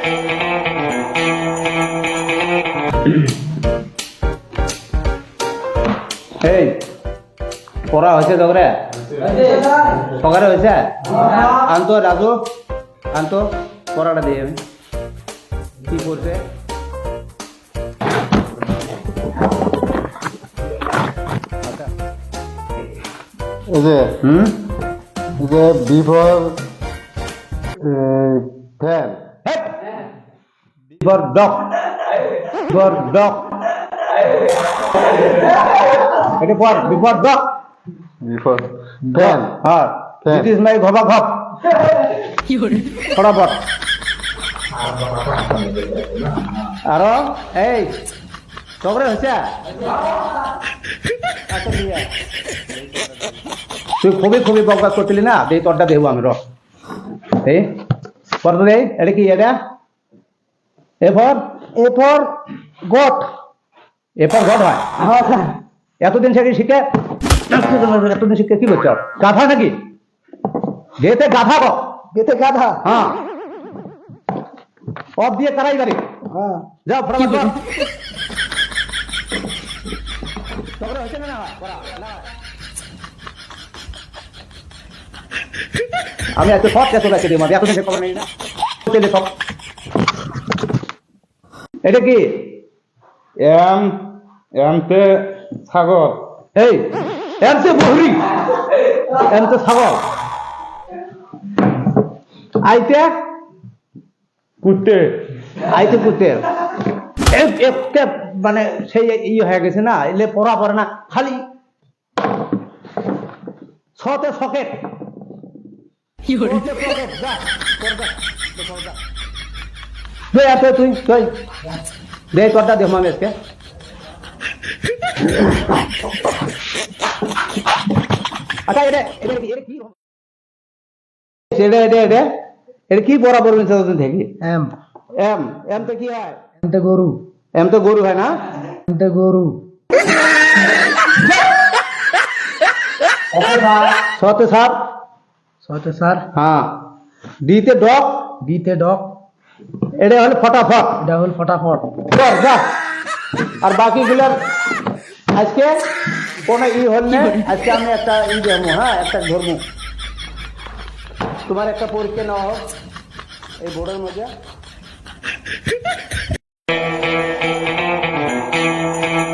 এই পড়া হয়েছে তোরে সকালে হয়েছে আনতো রাজু আনতো পড়াটা দিয়ে আমি কি করছে এই যে before fan before dog before dog এটা পড় বিফোর ডগ বিফোর ফ্যান হ্যাঁ দিস ইজ মাই ঘবা ঘপ ফটাফট আরো এই সবরে হয়েছে তুই খুবই খুবই বকবাস করছিলি না এই তোরটা দেবো আমি এই পর দে এটা কি এটা এ ফর গট হয় এতদিন শিখে কি করছো গাধা নাকি গেতে গাধা গো গেতে গাধা হ্যাঁ অফ দিয়ে কারাই গাড়ি হ্যাঁ যাও ফটাফট কর সবরে হয়েছে না আমি এত সব চেষ্টা রাখছি দিই এত থেকে খবর নেই না সব এটা কি এমতে ছাগল এই এমতে বহরি এমতে ছাগল আইতে কুত্তে কুত্তে একটা মানে সেই হয়ে গেছে না এলে পড়া পড়ে না খালি ছতে সকেট তুই দে তোরটা দেখ আমি আজকে আচ্ছা এটা কি বরাবর থেকে এম এম এম তো কি হয় এমতে গরু এম তো গরু হয় না এমতে গরু ছতে সাপ সতে স্যার হ্যাঁ ডিতে ডগ বিতে ডক এটা হলো ফটাফট এটা হল ফটাফট কর যা আর বাকিগুলোর আজকে কোনো হল না আজকে আমি একটা দেবো হ্যাঁ একটা ধর্ম তোমার একটা পরীক্ষা নেওয়া হোক এই বোর্ডের মধ্যে